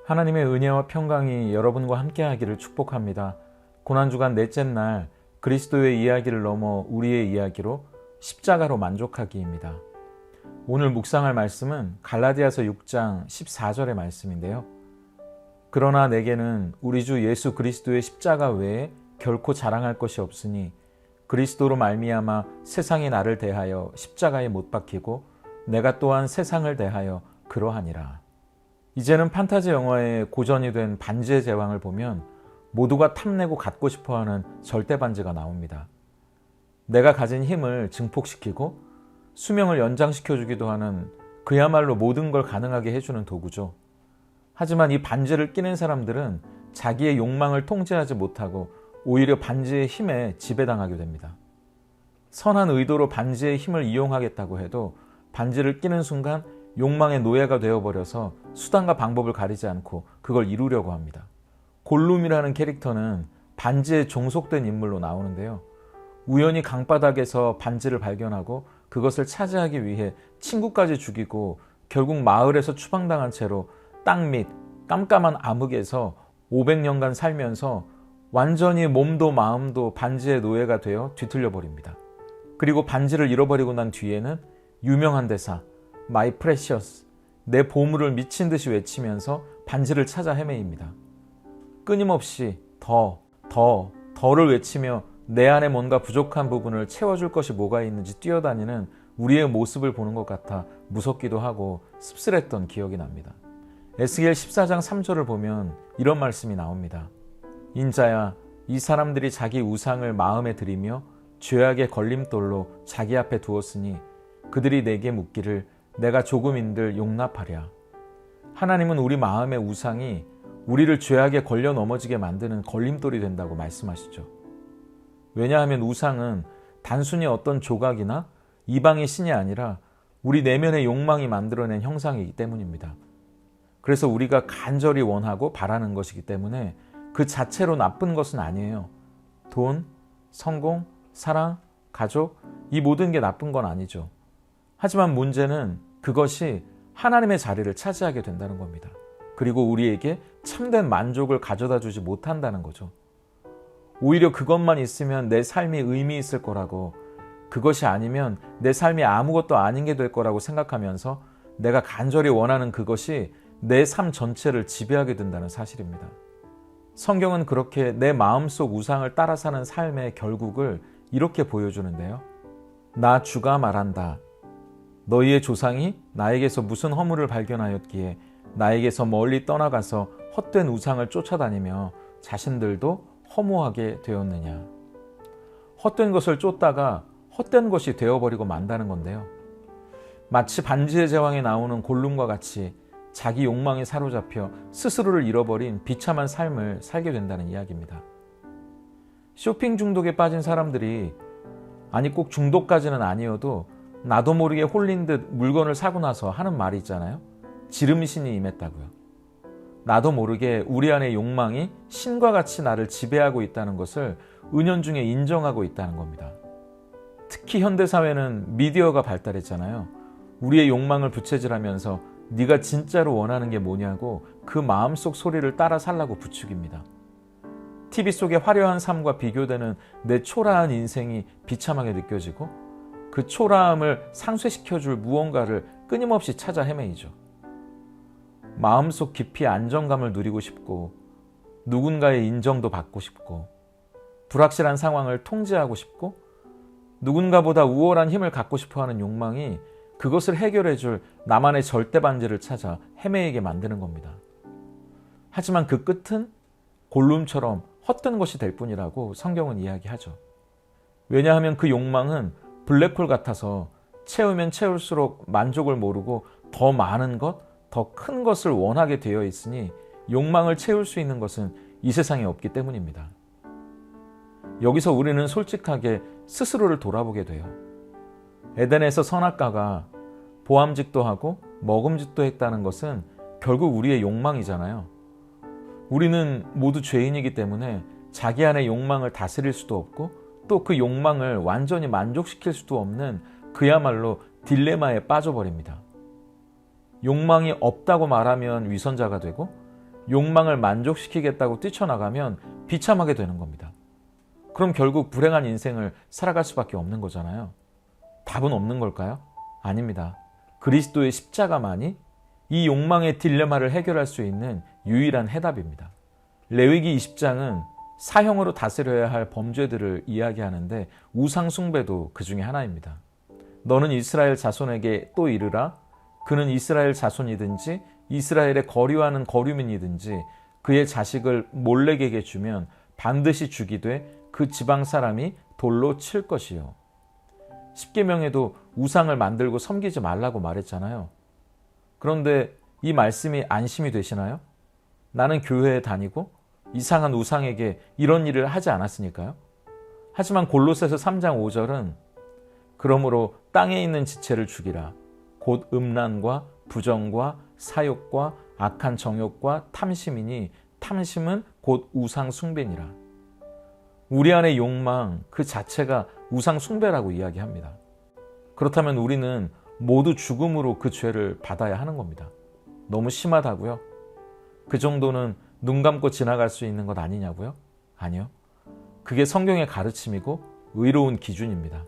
하나님의 은혜와 평강이 여러분과 함께하기를 축복합니다. 고난주간 넷째 날 그리스도의 이야기를 넘어 우리의 이야기로 십자가로 만족하기입니다. 오늘 묵상할 말씀은 갈라디아서 6장 14절의 말씀인데요. 그러나 내게는 우리 주 예수 그리스도의 십자가 외에 결코 자랑할 것이 없으니 그리스도로 말미암아 세상이 나를 대하여 십자가에 못 박히고 내가 또한 세상을 대하여 그러하니라. 이제는 판타지 영화의 고전이 된 반지의 제왕을 보면 모두가 탐내고 갖고 싶어하는 절대 반지가 나옵니다. 내가 가진 힘을 증폭시키고 수명을 연장시켜주기도 하는 그야말로 모든 걸 가능하게 해주는 도구죠. 하지만 이 반지를 끼는 사람들은 자기의 욕망을 통제하지 못하고 오히려 반지의 힘에 지배당하게 됩니다. 선한 의도로 반지의 힘을 이용하겠다고 해도 반지를 끼는 순간 욕망의 노예가 되어버려서 수단과 방법을 가리지 않고 그걸 이루려고 합니다. 골룸이라는 캐릭터는 반지에 종속된 인물로 나오는데요. 우연히 강바닥에서 반지를 발견하고 그것을 차지하기 위해 친구까지 죽이고 결국 마을에서 추방당한 채로 땅 밑 깜깜한 암흑에서 500년간 살면서 완전히 몸도 마음도 반지의 노예가 되어 뒤틀려 버립니다. 그리고 반지를 잃어버리고 난 뒤에는 유명한 대사 My precious, 내 보물을 미친 듯이 외치면서 반지를 찾아 헤매입니다. 끊임없이 더를 외치며 내 안에 뭔가 부족한 부분을 채워줄 것이 뭐가 있는지 뛰어다니는 우리의 모습을 보는 것 같아 무섭기도 하고 씁쓸했던 기억이 납니다. 에스겔 14장 3절을 보면 이런 말씀이 나옵니다. 인자야, 이 사람들이 자기 우상을 마음에 들이며 죄악의 걸림돌로 자기 앞에 두었으니 그들이 내게 묻기를 내가 조금인들 용납하랴. 하나님은 우리 마음의 우상이 우리를 죄악에 걸려 넘어지게 만드는 걸림돌이 된다고 말씀하시죠. 왜냐하면 우상은 단순히 어떤 조각이나 이방의 신이 아니라 우리 내면의 욕망이 만들어낸 형상이기 때문입니다. 그래서 우리가 간절히 원하고 바라는 것이기 때문에 그 자체로 나쁜 것은 아니에요. 돈, 성공, 사랑, 가족, 이 모든 게 나쁜 건 아니죠. 하지만 문제는 그것이 하나님의 자리를 차지하게 된다는 겁니다. 그리고 우리에게 참된 만족을 가져다 주지 못한다는 거죠. 오히려 그것만 있으면 내 삶이 의미 있을 거라고, 그것이 아니면 내 삶이 아무것도 아닌 게 될 거라고 생각하면서 내가 간절히 원하는 그것이 내 삶 전체를 지배하게 된다는 사실입니다. 성경은 그렇게 내 마음속 우상을 따라 사는 삶의 결국을 이렇게 보여주는데요. 나 주가 말한다. 너희의 조상이 나에게서 무슨 허물을 발견하였기에 나에게서 멀리 떠나가서 헛된 우상을 쫓아다니며 자신들도 허무하게 되었느냐. 헛된 것을 쫓다가 헛된 것이 되어버리고 만다는 건데요. 마치 반지의 제왕에 나오는 골룸과 같이 자기 욕망에 사로잡혀 스스로를 잃어버린 비참한 삶을 살게 된다는 이야기입니다. 쇼핑 중독에 빠진 사람들이, 아니 꼭 중독까지는 아니어도 나도 모르게 홀린 듯 물건을 사고 나서 하는 말이 있잖아요. 지름신이 임했다고요. 나도 모르게 우리 안의 욕망이 신과 같이 나를 지배하고 있다는 것을 은연중에 인정하고 있다는 겁니다. 특히 현대사회는 미디어가 발달했잖아요. 우리의 욕망을 부채질하면서 네가 진짜로 원하는 게 뭐냐고 그 마음속 소리를 따라 살라고 부추깁니다. TV 속의 화려한 삶과 비교되는 내 초라한 인생이 비참하게 느껴지고 그 초라함을 상쇄시켜줄 무언가를 끊임없이 찾아 헤매이죠. 마음속 깊이 안정감을 누리고 싶고 누군가의 인정도 받고 싶고 불확실한 상황을 통제하고 싶고 누군가보다 우월한 힘을 갖고 싶어하는 욕망이 그것을 해결해줄 나만의 절대 반지를 찾아 헤매이게 만드는 겁니다. 하지만 그 끝은 골룸처럼 헛된 것이 될 뿐이라고 성경은 이야기하죠. 왜냐하면 그 욕망은 블랙홀 같아서 채우면 채울수록 만족을 모르고 더 많은 것, 더 큰 것을 원하게 되어 있으니 욕망을 채울 수 있는 것은 이 세상에 없기 때문입니다. 여기서 우리는 솔직하게 스스로를 돌아보게 돼요. 에덴에서 선악과가 보암직도 하고 먹음직도 했다는 것은 결국 우리의 욕망이잖아요. 우리는 모두 죄인이기 때문에 자기 안의 욕망을 다스릴 수도 없고 또 그 욕망을 완전히 만족시킬 수도 없는 그야말로 딜레마에 빠져버립니다. 욕망이 없다고 말하면 위선자가 되고 욕망을 만족시키겠다고 뛰쳐나가면 비참하게 되는 겁니다. 그럼 결국 불행한 인생을 살아갈 수밖에 없는 거잖아요. 답은 없는 걸까요? 아닙니다. 그리스도의 십자가만이 이 욕망의 딜레마를 해결할 수 있는 유일한 해답입니다. 레위기 20장은 사형으로 다스려야 할 범죄들을 이야기하는데 우상 숭배도 그 중에 하나입니다. 너는 이스라엘 자손에게 또 이르라. 그는 이스라엘 자손이든지 이스라엘에 거류하는 거류민이든지 그의 자식을 몰렉에게 주면 반드시 죽이되 그 지방 사람이 돌로 칠 것이요. 십계명에도 우상을 만들고 섬기지 말라고 말했잖아요. 그런데 이 말씀이 안심이 되시나요? 나는 교회에 다니고 이상한 우상에게 이런 일을 하지 않았으니까요. 하지만 골로새서 3장 5절은 그러므로 땅에 있는 지체를 죽이라. 곧 음란과 부정과 사욕과 악한 정욕과 탐심이니 탐심은 곧 우상 숭배니라. 우리 안의 욕망 그 자체가 우상 숭배라고 이야기합니다. 그렇다면 우리는 모두 죽음으로 그 죄를 받아야 하는 겁니다. 너무 심하다고요? 그 정도는 눈 감고 지나갈 수 있는 것 아니냐고요? 아니요. 그게 성경의 가르침이고 의로운 기준입니다.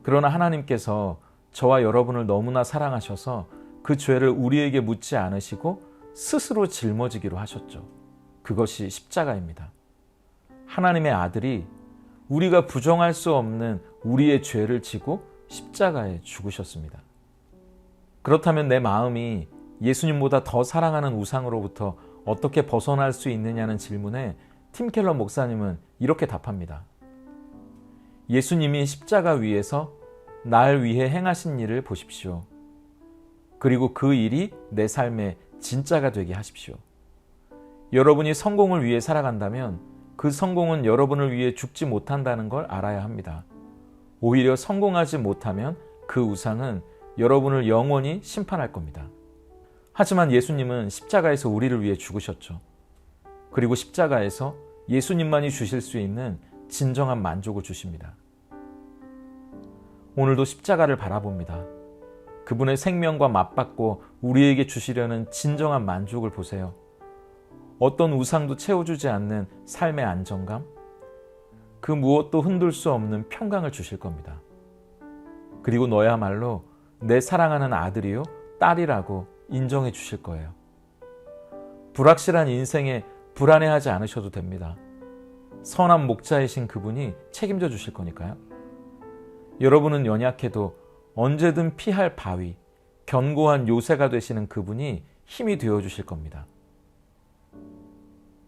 그러나 하나님께서 저와 여러분을 너무나 사랑하셔서 그 죄를 우리에게 묻지 않으시고 스스로 짊어지기로 하셨죠. 그것이 십자가입니다. 하나님의 아들이 우리가 부정할 수 없는 우리의 죄를 지고 십자가에 죽으셨습니다. 그렇다면 내 마음이 예수님보다 더 사랑하는 우상으로부터 어떻게 벗어날 수 있느냐는 질문에 팀 켈러 목사님은 이렇게 답합니다. 예수님이 십자가 위에서 날 위해 행하신 일을 보십시오. 그리고 그 일이 내 삶의 진짜가 되게 하십시오. 여러분이 성공을 위해 살아간다면 그 성공은 여러분을 위해 죽지 못한다는 걸 알아야 합니다. 오히려 성공하지 못하면 그 우상은 여러분을 영원히 심판할 겁니다. 하지만 예수님은 십자가에서 우리를 위해 죽으셨죠. 그리고 십자가에서 예수님만이 주실 수 있는 진정한 만족을 주십니다. 오늘도 십자가를 바라봅니다. 그분의 생명과 맞받고 우리에게 주시려는 진정한 만족을 보세요. 어떤 우상도 채워주지 않는 삶의 안정감, 그 무엇도 흔들 수 없는 평강을 주실 겁니다. 그리고 너야말로 내 사랑하는 아들이요 딸이라고 인정해 주실 거예요. 불확실한 인생에 불안해하지 않으셔도 됩니다. 선한 목자이신 그분이 책임져 주실 거니까요. 여러분은 연약해도 언제든 피할 바위, 견고한 요새가 되시는 그분이 힘이 되어 주실 겁니다.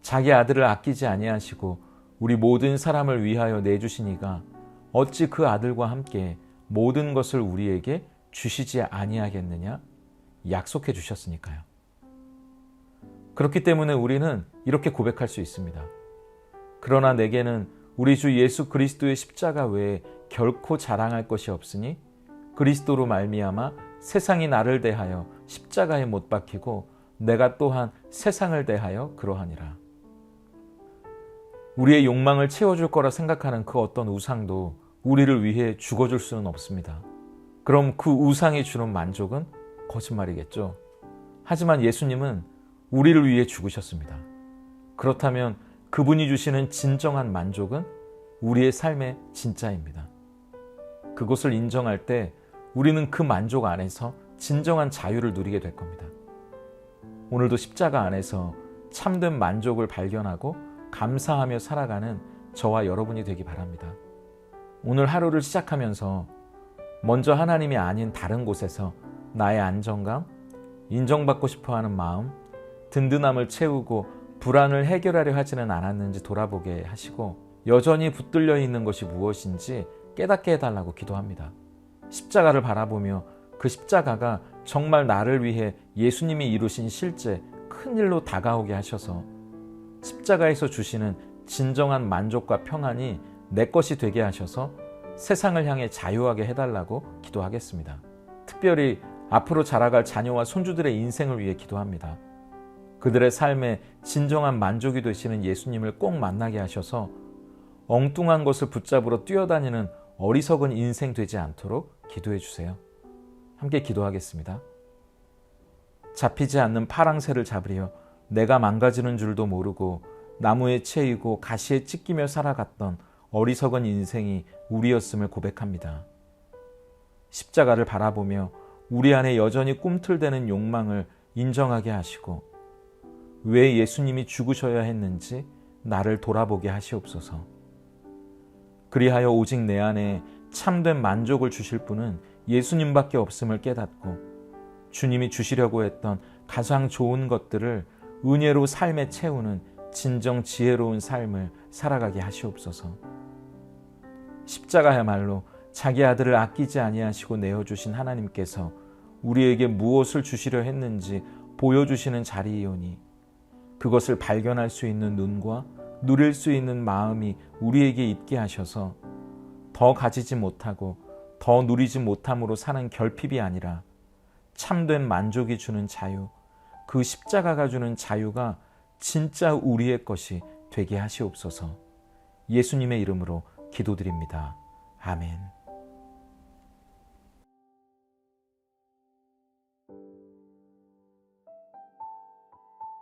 자기 아들을 아끼지 아니하시고 우리 모든 사람을 위하여 내주시니가 어찌 그 아들과 함께 모든 것을 우리에게 주시지 아니하겠느냐? 약속해 주셨으니까요. 그렇기 때문에 우리는 이렇게 고백할 수 있습니다. 그러나 내게는 우리 주 예수 그리스도의 십자가 외에 결코 자랑할 것이 없으니 그리스도로 말미암아 세상이 나를 대하여 십자가에 못 박히고 내가 또한 세상을 대하여 그러하니라. 우리의 욕망을 채워줄 거라 생각하는 그 어떤 우상도 우리를 위해 죽어줄 수는 없습니다. 그럼 그 우상이 주는 만족은 거짓말이겠죠. 하지만 예수님은 우리를 위해 죽으셨습니다. 그렇다면 그분이 주시는 진정한 만족은 우리의 삶의 진짜입니다. 그것을 인정할 때 우리는 그 만족 안에서 진정한 자유를 누리게 될 겁니다. 오늘도 십자가 안에서 참된 만족을 발견하고 감사하며 살아가는 저와 여러분이 되기 바랍니다. 오늘 하루를 시작하면서 먼저 하나님이 아닌 다른 곳에서 나의 안정감, 인정받고 싶어하는 마음, 든든함을 채우고 불안을 해결하려 하지는 않았는지 돌아보게 하시고 여전히 붙들려 있는 것이 무엇인지 깨닫게 해달라고 기도합니다. 십자가를 바라보며 그 십자가가 정말 나를 위해 예수님이 이루신 실제 큰 일로 다가오게 하셔서 십자가에서 주시는 진정한 만족과 평안이 내 것이 되게 하셔서 세상을 향해 자유하게 해달라고 기도하겠습니다. 특별히 앞으로 자라갈 자녀와 손주들의 인생을 위해 기도합니다. 그들의 삶에 진정한 만족이 되시는 예수님을 꼭 만나게 하셔서 엉뚱한 것을 붙잡으러 뛰어다니는 어리석은 인생 되지 않도록 기도해 주세요. 함께 기도하겠습니다. 잡히지 않는 파랑새를 잡으려 내가 망가지는 줄도 모르고 나무에 채이고 가시에 찢기며 살아갔던 어리석은 인생이 우리였음을 고백합니다. 십자가를 바라보며 우리 안에 여전히 꿈틀대는 욕망을 인정하게 하시고 왜 예수님이 죽으셔야 했는지 나를 돌아보게 하시옵소서. 그리하여 오직 내 안에 참된 만족을 주실 분은 예수님밖에 없음을 깨닫고 주님이 주시려고 했던 가장 좋은 것들을 은혜로 삶에 채우는 진정 지혜로운 삶을 살아가게 하시옵소서. 십자가야말로 자기 아들을 아끼지 아니하시고 내어주신 하나님께서 우리에게 무엇을 주시려 했는지 보여주시는 자리이오니 그것을 발견할 수 있는 눈과 누릴 수 있는 마음이 우리에게 있게 하셔서 더 가지지 못하고 더 누리지 못함으로 사는 결핍이 아니라 참된 만족이 주는 자유, 그 십자가가 주는 자유가 진짜 우리의 것이 되게 하시옵소서. 예수님의 이름으로 기도드립니다. 아멘.